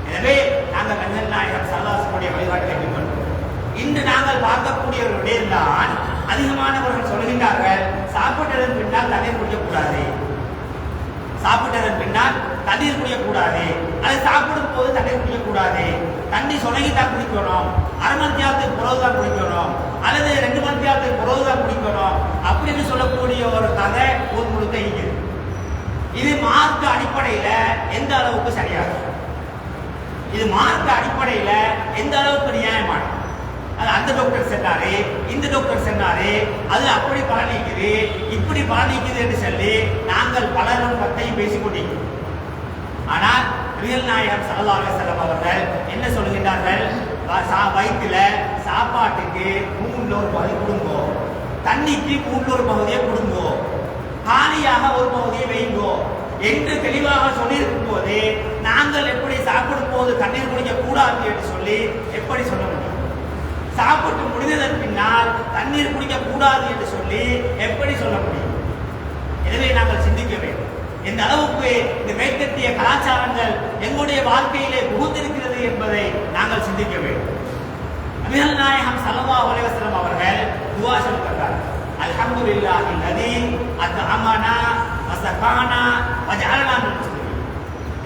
எனவே நாங்கள் நபிகள் நாயகம் ஸல்லல்லாஹு அலைஹி வஸல்லம் வழிகாட்டலை பின்பற்றுவோம். இன்று நாங்கள் பார்க்கக்கூடிய ஒரு விடயம்தான், அதிகமானவர்கள் சொல்கின்றார்கள் சாப்பிட்டதன் பின்னால் தண்ணீர் குடிக்கக்கூடாது, சாப்பிட்டதன் பின்னால் தண்ணீர் குடிக்கக்கூடாது, அது சாப்பிடும் போது தண்ணீர் குடிக்கக்கூடாது, தண்ணி சொலகி தான் குடிக்கணும், அரை மணி நேரத்துக்கு பிறகு தான் குடிக்கணும், அல்லது 2 மணி நேரத்துக்கு பிறகு தான் குடிக்கணும் அப்படின்னு சொல்லக்கூடிய ஒரு கதை ஊர் முழுக்க இருக்குது. இது மார்க்க அடிப்படையில எந்த அளவுக்கு சரியாகும்? இது மார்க்க அடிப்படையில எந்த அளவுக்கு நியாயமானது? அது அந்த டாக்டர் சொன்னாரு, இந்த டாக்டர் சொன்னாரு, அது அப்படி பலனிக்குது, இப்படி பலனிக்குது என்று சொல்லி நாங்கள் பலரும் பத்தையும் பேசிக் கொண்டிருக்கிறோம். ஆனால் நபிகள் நாயகம் ஸல்லல்லாஹு அலைஹி வஸல்லம் அவர்கள் என்ன சொல்கின்றார்கள்? வயிற்றுல சாப்பாட்டுக்கு 3ல் ஒரு பகுதி கொடுங்கோ, தண்ணிக்கு 3ல் ஒரு பகுதியை கொடுங்கோ, காலியாக ஒரு பகுதியை வைங்கோ என்று தெளிவாக சொல்லியிருக்கும் போது நாங்கள் எப்படி சாப்பிடும் போது தண்ணீர் குடிக்க கூடாது என்று சொல்லி எப்படி சொல்ல முடியும்? சாப்பிட்டு முடிந்ததன் பின்னால் தண்ணீர் குடிக்க கூடாது என்று சொல்லி எப்படி சொல்ல முடியும்? எனவே நாங்கள் சிந்திக்க வேண்டும். எந்த அளவுக்கு இந்த மேற்கத்திய கலாச்சாரங்கள் எங்களுடைய வாழ்க்கையிலே புகுந்திருக்கிறது என்பதை நாங்கள் சிந்திக்க வேண்டும். நபிகள் நாயகம் ஸல்லல்லாஹு அலைஹி வஸல்லம் அவர்கள் துஆ சொல்கிறார்கள், அல்ஹம்துலில்லாஹி அல்லதி அத்அமனா வஸகானா வஜஅலனா மினல் முஸ்லிமீன்.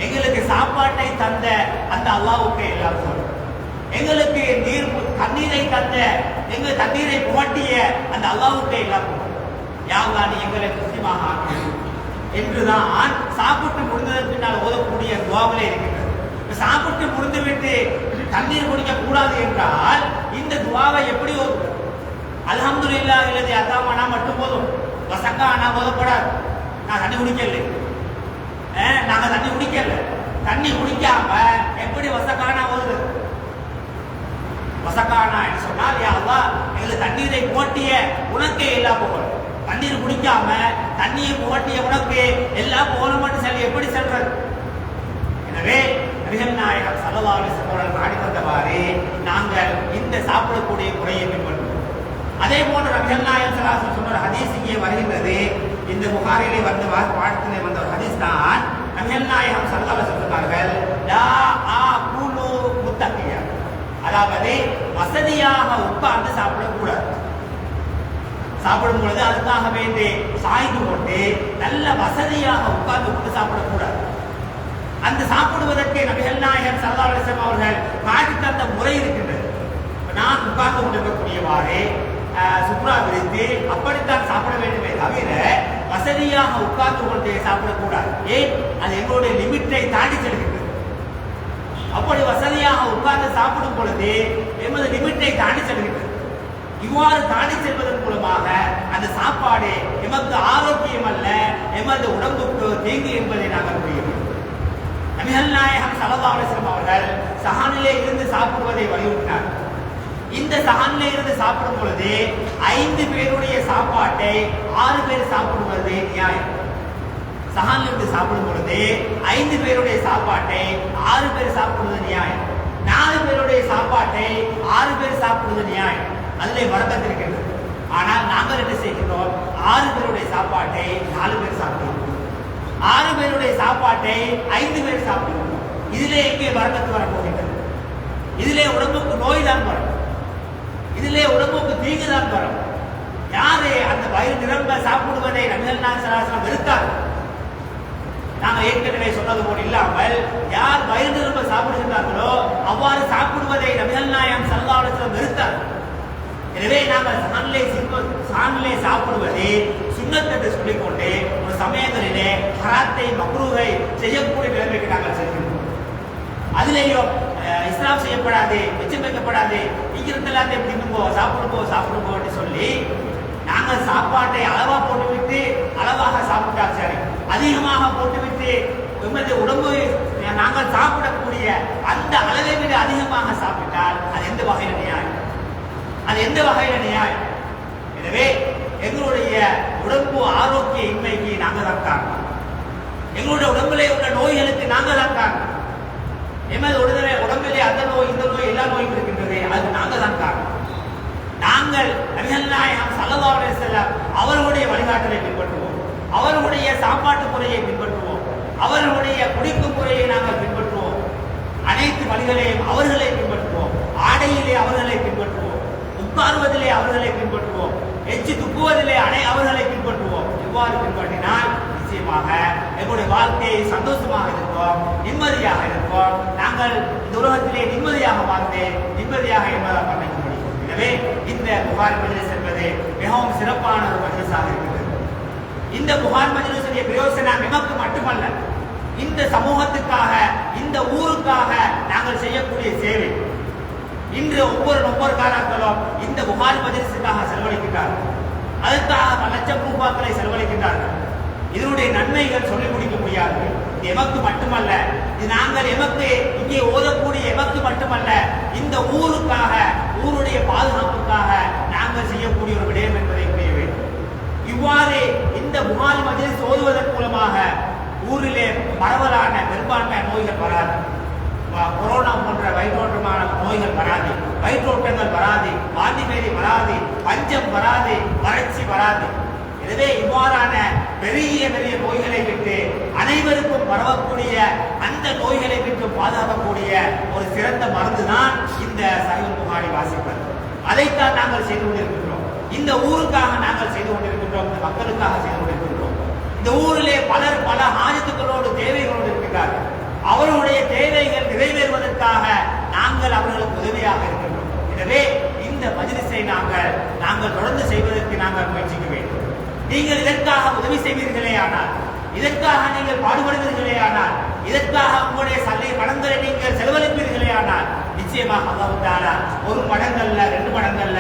எங்களுக்கு சாப்பாட்டை தந்த அந்த அல்லாஹ்வுக்கு எல்லா புகழும், எங்களுக்கு தண்ணீரை தந்த, எங்கள் தண்ணீரை புகட்டிய அந்த அல்லாஹ்வுக்கு எல்லா புகழும். யா அல்லாஹ், நீ எங்களை முஸ்லிமாக ஆக்கு என்றுதான் சாப்பிட்டு முடிந்ததற்கு பின்னால் ஓதக்கூடிய துஆவிலே இருக்கிறது. சாப்பிட்டு முடிந்துவிட்டு தண்ணீர் குடிக்க கூடாது என்றால் இந்த துஆவை எப்படி ஓதுவது? அல்ஹம்துலில்லாஹி அல்லதி அத்அமனா மட்டும் போதும், வஸகானா ஓதப்படாது. நான் தண்ணி குடிக்கல, நாங்க தண்ணி குடிக்கல, தண்ணி குடிக்காம எப்படி வஸகானா ஓதுறது? வஸகானா என்று சொன்னால், யா அல்லாஹ், எங்களுக்கு தண்ணீரை புகட்டிய உனக்கே எல்லா புகழும், தண்ணீர் குடிக்காம தண்ணியை புகட்டிய உனக்கு எல்லா புகழும் மட்டும் சொல்லி எப்படி சொல்றது? எனவே நபிகள் நாயகம் ஸல்லல்லாஹு அலைஹி வஸல்லம் அவர்கள் காட்டி தந்தவாறு நாங்கள் இந்த சாப்பிடக்கூடிய முறையை பின்பற்றுவோம். அதே போன்று நபிகள் நாயகம் ஸல்லல்லாஹு அலைஹி வஸல்லம் சொன்ன ஹதீஸ் இங்கே வருகின்றது. இந்த புகாரிலே வந்த பாடத்திலே வந்த ஒரு ஹதீஸ் தான். நபிகள் நாயகம் ஸல்லல்லாஹு அலைஹி வஸல்லம் சொன்னார்கள், லா ஆகுலு முத்தகியா, அதாவது வசதியாக உட்கார்ந்து சாப்பிடக்கூடாது. சாப்பிடும் பொழுது அதுக்காக வேண்டி சாய்ந்து கொண்டு நல்ல வசதியாக உட்கார்ந்து கொண்டு சாப்பிடக்கூடாது. அந்த சாப்பிடுவதற்கு நபிகள் நாயகம் ஸல்லல்லாஹு அலைஹி வஸல்லம் அவர்கள் காட்டி தந்த முறை இருக்கின்றது. நான் உட்கார்ந்து கொண்டிருக்கக்கூடியவாறு சுப்ரா விரித்து அப்படித்தான் சாப்பிட வேண்டுமே தவிர வசதியாக உட்கார்ந்து கொண்டு சாப்பிடக்கூடாது. ஏன்? அது எங்களுடைய லிமிட்டை தாண்டி செல்கின்றது. அப்படி வசதியாக உட்கார்ந்து சாப்பிடும் பொழுது எமது லிமிட்டை தாண்டி செல்கின்றது. இவ்வாறு தாண்டி செல்வதன் மூலமாக அந்த சாப்பாடு எமக்கு ஆரோக்கியம் அல்ல, எமது உடம்புக்கு தீங்கு என்பதை நாங்கள் புரிகிறோம். நபிகள் நாயகம் ஸல்லல்லாஹு அலைஹி வஸல்லம் அவர்கள் சஹானிலே இருந்து சாப்பிடுவதை வலியுறுத்தினார். இந்த சஹானிலே இருந்து சாப்பிடும் பொழுது 5 பேருடைய சாப்பாட்டை 6 பேர் சாப்பிடுவது நியாயம். சஹானில் இருந்து சாப்பிடும் பொழுது 5 பேருடைய சாப்பாட்டை 6 பேர் சாப்பிடுவது நியாயம். 4 பேருடைய சாப்பாட்டை 6 பேர் சாப்பிடுவது நியாயம். அதிலே வரக்கத்து இருக்கின்றது. ஆனால் நாங்கள் என்ன செய்கிறோம்? 6 பேருடைய சாப்பாட்டை 4 பேர் சாப்பிடுவோம், 6 பேருடைய சாப்பாட்டை 5 பேர் சாப்பிடுவோம். இதிலே எங்கே வரக்கத்து வரப்போகின்றது? இதிலே உடம்புக்கு நோய் தான் வரும், இதிலே உடம்புக்கு தீங்கு தான் வரும். யாரு அந்த வயிறு நிரம்ப சாப்பிடுவதை நபிகள் நாயகம் ஸல்லல்லாஹு அலைஹி வஸல்லம் வெறுத்தார். நாங்கள் ஏற்கனவே சொன்னது போல் இல்லாமல் யார் வயிறு நிரம்ப சாப்பிடுகின்றார்களோ அவ்வாறு சாப்பிடுவதை நபிகள் நாயகம் ஸல்லல்லாஹு அலைஹி வஸல்லம் வெறுத்தார். எனவே நாங்கள் சாணிலே சாப்பிடுவது சுன்னத் என்று சொல்லிக்கொண்டு ஒரு சமயங்களிலே ஹராத்தை மக்ரூஹை செய்யக்கூடிய நிலைமைக்கு நாங்கள் செல்கின்றோம். அதிலேயும் இஸ்லாம் செய்யப்படாது, மிச்சம் வைக்கப்படாது, இங்கிருந்து எல்லாத்தையும் தின்னுங்கோ, சாப்பிடுங்கோ என்று சொல்லி நாங்கள் சாப்பாட்டை அளவா போட்டுவிட்டு அளவாக சாப்பிட்டால் சரி, அதிகமாக போட்டுவிட்டு எமது உடம்பு நாங்கள் சாப்பிடக்கூடிய அந்த அளவை விட அதிகமாக சாப்பிட்டால் அது எந்த வகையில் நியாயம்? அது எந்த வகையில நியாயம்? எனவே எங்களுடைய உடம்பு ஆரோக்கிய இன்மைக்கு நாங்கள் தான் காரணம். எங்களுடைய உடம்பிலே உள்ள நோய்களுக்கு நாங்கள் தான் காரணம். எமது உடம்பிலே அந்த நோய் இந்த நோய் எல்லா நோயும் இருக்கின்றது, அது நாங்கள் தான் காரணம். நாங்கள் நபிகள் நாயகம் ஸல்லல்லாஹு அலைஹி வஸல்லம் அவர்களுடைய வழிகாட்டலை பின்பற்றுவோம், அவர்களுடைய சாப்பாட்டு முறையை பின்பற்றுவோம், அவர்களுடைய குடிக்கும் முறையை நாங்கள் பின்பற்றுவோம். அனைத்து வழிகளையும் அவர்களை பின்பற்றுவோம். ஆடையிலே அவர்களை பின்பற்றுவோம், உட்காருவதிலே அவர்களை பின்பற்றுவோம், எச்சி துப்புவதிலே அவர்களை பின்பற்றுவோம். இவ்வாறு பின்பற்றினால் நிச்சயமாக எங்களுடைய வாழ்க்கையை சந்தோஷமாக இருப்போம், நிம்மதியாக இருப்போம். நாங்கள் இந்த உலகத்திலே நிம்மதியாக வாழ்ந்து நிம்மதியாக என்பதாக பண்ணிக்க முடியும். எனவே இந்த புகார் மஜ்லிஸ் என்பது மிகவும் சிறப்பான ஒரு மஜ்லிஸாக இருக்கிறது. இந்த புகார் மஜ்லிஸுடைய பிரயோசனம் எமக்கு மட்டுமல்ல, இந்த சமூகத்துக்காக, இந்த ஊருக்காக நாங்கள் செய்யக்கூடிய சேவை. இன்று ஒவ்வொரு காலங்களும் இந்த புகார் மஜ்லிஸுக்காக செலவழிக்கின்றார்கள். அதற்காக பல லட்சம் ரூபாய்களை செலவழிக்கின்றார்கள். இதனுடைய நன்மைகள் சொல்லிக் முடிக்க முடியாது. இது எமக்கு மட்டுமல்ல, இது நாங்கள் எமக்கு இங்கே ஓதக்கூடிய எமக்கு மட்டுமல்ல, இந்த ஊருக்காக, ஊருடைய பாதுகாப்புக்காக நாங்கள் செய்யக்கூடிய ஒரு விடயம் என்பதை புரிய வேண்டும். இவ்வாறு இந்த புகார் மஜ்லிஸ் ஓதுவதன் மூலமாக ஊரிலே பரவலான பெரும்பான்மையான நோய்கள் வராது. கொரோனா போன்ற வயிற்றோட்டமான நோய்கள் வராது, வயிற்றோட்டங்கள் வராது, வாந்தி பேதி வராது, பஞ்சம் வராது, வறட்சி வராது. எனவே இவ்வாறான பெரிய பெரிய நோய்களை விட்டு அனைவருக்கும் பரவக்கூடிய அந்த நோய்களை விட்டு பாதுகாக்கக்கூடிய ஒரு சிறந்த மருந்து தான் இந்த சஹீஹுல் புகாரி வாசிப்பது. அதைத்தான் நாங்கள் செய்து கொண்டிருக்கின்றோம். இந்த ஊருக்காக நாங்கள் செய்து கொண்டிருக்கின்றோம், இந்த மக்களுக்காக செய்து கொண்டிருக்கின்றோம். இந்த ஊரிலே பலர் பல ஆஜத்துக்களோடு தேவைகளோடு இருக்கிறார்கள். அவர்களுடைய தேவைகள் நிறைவேறுவதற்காக நாங்கள் அவர்களுக்கு உதவியாக இருக்கின்றோம். எனவே இந்த மஜ்லிஸை நாங்கள் தொடர்ந்து செய்வதற்கு நாங்கள் முயற்சிக்க வேண்டும். நீங்கள் இதற்காக உதவி செய்வீர்களே ஆனால், இதற்காக நீங்கள் பாடுபடுவீர்களே ஆனால், இதற்காக உங்களுடைய பணங்களை நீங்கள் செலவழிப்பீர்களே ஆனால், நிச்சயமாக அல்லாஹ் தஆலா 1 மடங்கல்ல 2 மடங்கல்ல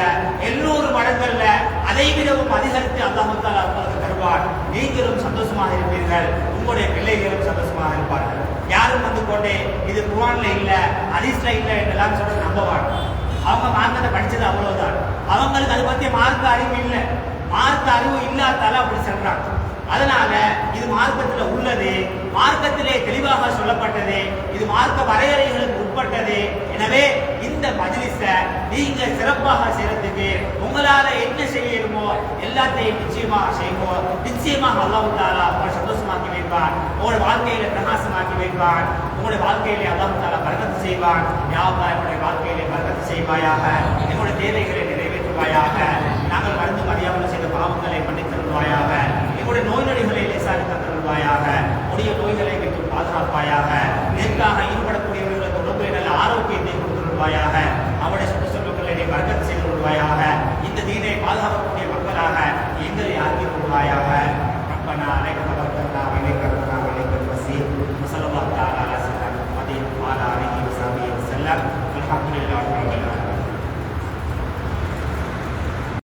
700 மடங்கல்ல அதை விடவும் அதிகரித்து அல்லாஹ் தஆலா உங்களுக்கு தருவார். நீங்களும் சந்தோஷமாக இருப்பீர்கள், உங்களுடைய பிள்ளைகளும் சந்தோஷமாக இருப்பார்கள். யாரும் வந்து கொண்டே இது குர்ஆன்ல இல்ல, ஹதீஸ்ல இல்ல என்றெல்லாம் சொல்ல நம்பவாங்க. அவங்க மார்க்கத்தை படிச்சது அவ்வளவுதான். அவங்களுக்கு அதை பத்தி மார்க்க அறிவு இல்லை, மார்க்க அறிவு இல்லாதால அப்படி சொல்றாங்க. அதனால இது மார்க்கத்தில் உள்ளது, மார்க்கத்திலே தெளிவாக சொல்லப்பட்டது, இது மார்க்க வரையறைகளுக்கு உட்பட்டது. எனவே இந்த மஜ்லிஸ நீங்க சிறப்பாக செய்யறதுக்கு உங்களால என்ன செய்யணுமோ எல்லாத்தையும் நிச்சயமாக செய்வோம். நிச்சயமாக அல்லாஹ் தஆலா உங்களை சந்தோஷமாக்கி வைப்பான், உங்களுடைய வாழ்க்கையில பிரகாசமாக்கி வைப்பான், உங்களுடைய வாழ்க்கையிலே அல்லாஹ் தஆலா பரக்கத்து செய்வான். யா அல்லாஹ் என்னுடைய வாழ்க்கையிலே பரக்கத்து செய்வாயாக, எங்களுடைய தேவைகளை நிறைவேற்றுவாயாக, நாங்கள் மருந்து மரியாதை செய்த பாவங்களை மன்னித்தருள்வாயாக, எங்களுடைய நோய் நொடிகளை லேசாடி தந்தருள்வாயாக, உடைய நோய்களை விட்டு பாதுகாப்பாயாக, இதற்காக ஈடுபடக்கூடியவர்களுக்கு உடம்புல நல்ல ஆரோக்கியம்